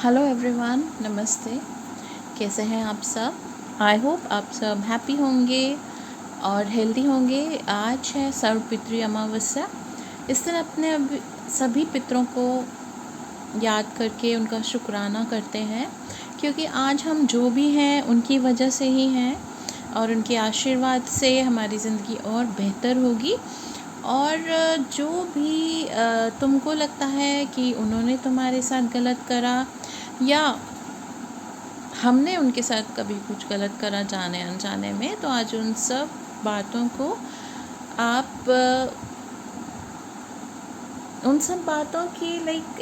Hello everyone, नमस्ते। कैसे हैं आप सब? आई होप आप सब हैप्पी होंगे और हेल्दी होंगे। आज है सर्वपितृ अमावस्या। इस दिन अपने सभी पितरों को याद करके उनका शुक्राना करते हैं, क्योंकि आज हम जो भी हैं उनकी वजह से ही हैं और उनके आशीर्वाद से हमारी ज़िंदगी और बेहतर होगी। और जो भी तुमको लगता है कि उन्होंने तुम्हारे साथ गलत करा या हमने उनके साथ कभी कुछ गलत करा जाने अनजाने में, तो आज उन सब बातों को आप उन सब बातों की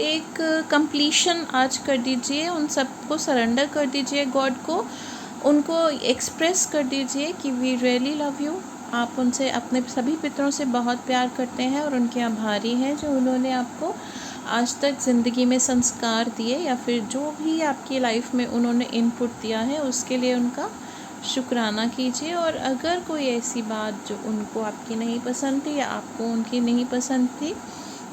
एक कंप्लीशन आज कर दीजिए। उन सबको सरेंडर कर दीजिए गॉड को। उनको एक्सप्रेस कर दीजिए कि वी रियली लव यू। आप उनसे, अपने सभी पितरों से बहुत प्यार करते हैं और उनके आभारी हैं जो उन्होंने आपको आज तक ज़िंदगी में संस्कार दिए या फिर जो भी आपकी लाइफ में उन्होंने इनपुट दिया है उसके लिए उनका शुक्राना कीजिए। और अगर कोई ऐसी बात जो उनको आपकी नहीं पसंद थी या आपको उनकी नहीं पसंद थी,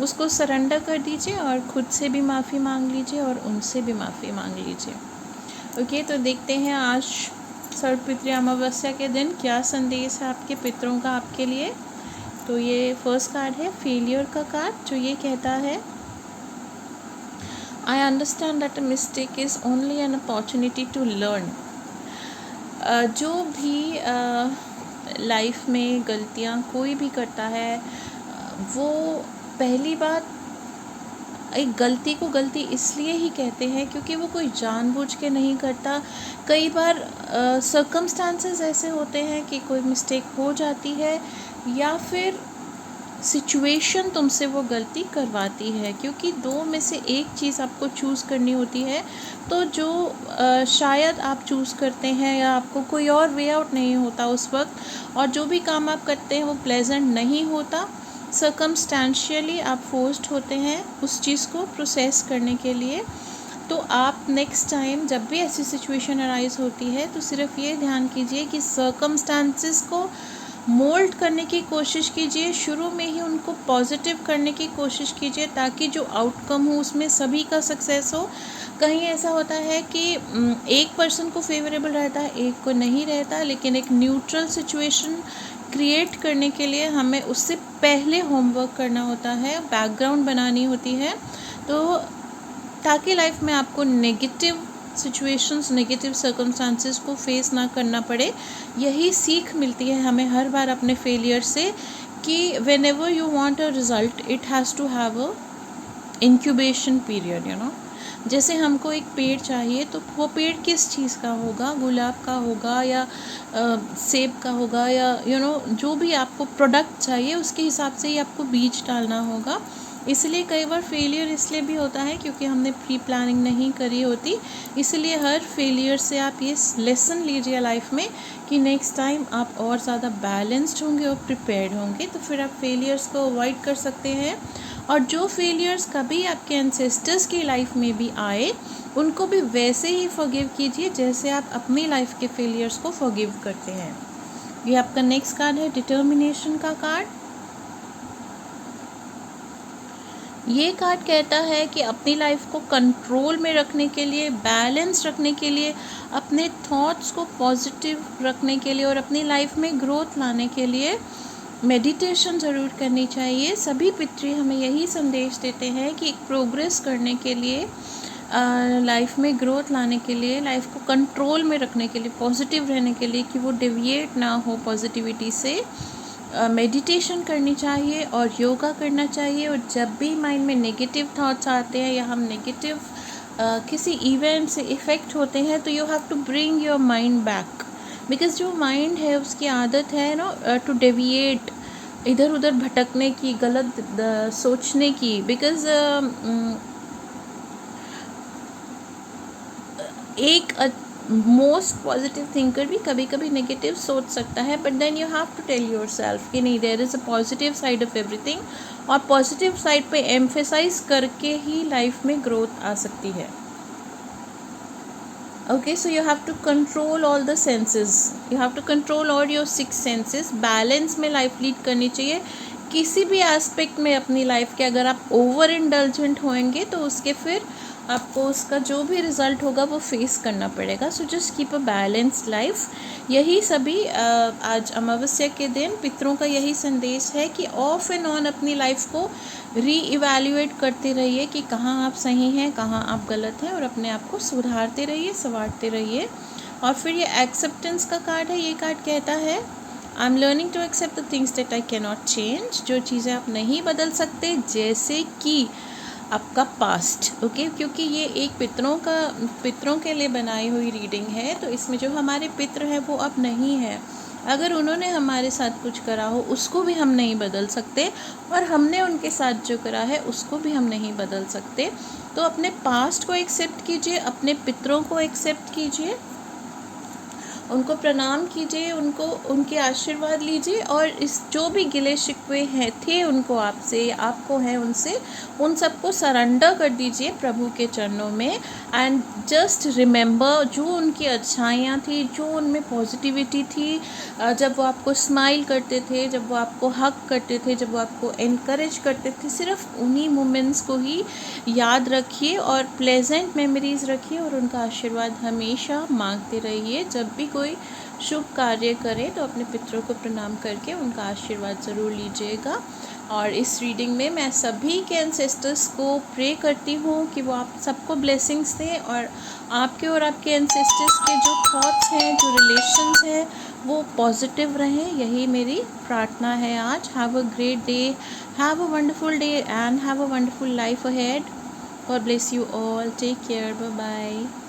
उसको सरेंडर कर दीजिए और ख़ुद से भी माफ़ी मांग लीजिए और उनसे भी माफ़ी मांग लीजिए। ओके, तो देखते हैं आज सर्वपितृ अमावस्या के दिन क्या संदेश है आपके पितरों का आपके लिए। तो ये फर्स्ट कार्ड है फेलियर का कार्ड, जो ये कहता है, I understand that a mistake is only an opportunity to learn. जो भी लाइफ में गलतियाँ कोई भी करता है, वो पहली बात, एक गलती को गलती इसलिए ही कहते हैं क्योंकि वो कोई जानबूझ के नहीं करता। कई बार सर्कमस्टांसेस ऐसे होते हैं कि कोई मिस्टेक हो जाती है या फिर सिचुएशन तुमसे वो गलती करवाती है, क्योंकि दो में से एक चीज़ आपको चूज़ करनी होती है। तो जो शायद आप चूज़ करते हैं या आपको कोई और वे आउट नहीं होता उस वक्त, और जो भी काम आप करते हैं वो प्लेजेंट नहीं होता, सर्कमस्टेंशियली आप फोर्स्ड होते हैं उस चीज़ को प्रोसेस करने के लिए। तो आप नेक्स्ट टाइम जब भी ऐसी सिचुएशन अराइज होती है तो सिर्फ ये ध्यान कीजिए कि सर्कमस्टांसेस को मोल्ड करने की कोशिश कीजिए, शुरू में ही उनको पॉजिटिव करने की कोशिश कीजिए ताकि जो आउटकम हो उसमें सभी का सक्सेस हो। कहीं ऐसा होता है कि एक पर्सन को फेवरेबल रहता है, एक को नहीं रहता, लेकिन एक न्यूट्रल सिचुएशन क्रिएट करने के लिए हमें उससे पहले होमवर्क करना होता है, बैकग्राउंड बनानी होती है, तो ताकि लाइफ में आपको नेगेटिव सिचुएशंस, नेगेटिव सर्कमस्टांसेस को फेस ना करना पड़े। यही सीख मिलती है हमें हर बार अपने फेलियर से कि whenever you want a result it has to have a incubation period, जैसे हमको एक पेड़ चाहिए तो वो पेड़ किस चीज़ का होगा, गुलाब का होगा या सेब का होगा, या जो भी आपको प्रोडक्ट चाहिए उसके हिसाब से ही आपको बीज डालना होगा। इसलिए कई बार फेलियर इसलिए भी होता है क्योंकि हमने प्री प्लानिंग नहीं करी होती। इसलिए हर फेलियर से आप ये लेसन लीजिए लाइफ में कि नेक्स्ट टाइम आप और ज़्यादा बैलेंस्ड होंगे और प्रिपेयर्ड होंगे, तो फिर आप फेलियर्स को अवॉइड कर सकते हैं। और जो फेलियर्स कभी आपके एंसेस्टर्स की लाइफ में भी आए, उनको भी वैसे ही फॉरगिव कीजिए जैसे आप अपनी लाइफ के फेलियर्स को फॉरगिव करते हैं। ये आपका नेक्स्ट कार्ड है डिटर्मिनेशन का कार्ड। ये कार्ड कहता है कि अपनी लाइफ को कंट्रोल में रखने के लिए, बैलेंस रखने के लिए, अपने थॉट्स को पॉजिटिव रखने के लिए और अपनी लाइफ में ग्रोथ लाने के लिए मेडिटेशन ज़रूर करनी चाहिए। सभी पितृ हमें यही संदेश देते हैं कि प्रोग्रेस करने के लिए, लाइफ में ग्रोथ लाने के लिए, लाइफ को कंट्रोल में रखने के लिए, पॉजिटिव रहने के लिए, कि वो डेविएट ना हो पॉजिटिविटी से, मेडिटेशन करनी चाहिए और योगा करना चाहिए। और जब भी माइंड में नेगेटिव थॉट्स आते हैं या हम नेगेटिव किसी इवेंट से इफ़ेक्ट होते हैं, तो you have to bring your mind back, because जो माइंड है उसकी आदत है टू डेविएट, इधर उधर भटकने की, गलत सोचने की। बिकॉज़ एक मोस्ट पॉजिटिव थिंकर भी कभी कभी नेगेटिव सोच सकता है, but then you have to tell yourself कि नहीं, there is a positive side of everything, और पॉजिटिव साइड पे एम्फेसाइज करके ही लाइफ में ग्रोथ आ सकती है। Okay, so you have to control all the senses, you have to control all your 6 senses. Balance में लाइफ लीड करनी चाहिए किसी भी एस्पेक्ट में अपनी लाइफ के। अगर आप ओवर इंडल्जेंट होएंगे तो उसके फिर आपको उसका जो भी रिज़ल्ट होगा वो फेस करना पड़ेगा। So just keep a balanced life. यही सभी आज अमावस्या के दिन पितरों का यही संदेश है कि ऑफ एंड ऑन अपनी लाइफ को री इवैल्यूएट करते रहिए कि कहाँ आप सही हैं, कहाँ आप गलत हैं, और अपने आप को सुधारते रहिए, संवारते रहिए। और फिर ये एक्सेप्टेंस का कार्ड है। ये कार्ड कहता है I am learning to accept the things that I can not change. जो चीज़ें आप नहीं बदल सकते, जैसे कि आपका पास्ट। ओके, क्योंकि ये एक पितरों के लिए बनाई हुई रीडिंग है, तो इसमें जो हमारे पितर हैं वो अब नहीं है। अगर उन्होंने हमारे साथ कुछ करा हो उसको भी हम नहीं बदल सकते, और हमने उनके साथ जो करा है उसको भी हम नहीं बदल सकते। तो अपने पास्ट को एक्सेप्ट कीजिए, अपने पितरों को एक्सेप्ट कीजिए, उनको प्रणाम कीजिए, उनको उनके आशीर्वाद लीजिए, और इस जो भी गिले शिकवे हैं थे उनको आपसे, आपको हैं उनसे, उन सबको सरेंडर कर दीजिए प्रभु के चरणों में। एंड जस्ट रिमेंबर जो उनकी अच्छाइयाँ थी, जो उनमें पॉजिटिविटी थी, जब वो आपको स्माइल करते थे, जब वो आपको हक करते थे, जब वो आपको इनकरेज करते थे, सिर्फ उन्हीं मोमेंट्स को ही याद रखिए और प्लेजेंट मेमोरीज रखिए, और उनका आशीर्वाद हमेशा मांगते रहिए। जब भी कोई शुभ कार्य करें तो अपने पितरों को प्रणाम करके उनका आशीर्वाद ज़रूर लीजिएगा। और इस रीडिंग में मैं सभी के एंसेस्टर्स को प्रे करती हूँ कि वो आप सबको ब्लेसिंग्स दें, और आपके और आपके एंसेस्टर्स के जो थॉट्स हैं, जो रिलेशंस हैं, वो पॉजिटिव रहें। यही मेरी प्रार्थना है आज। Have a great day, have a wonderful day, and have a wonderful life ahead. God bless you all. Take care. Bye bye.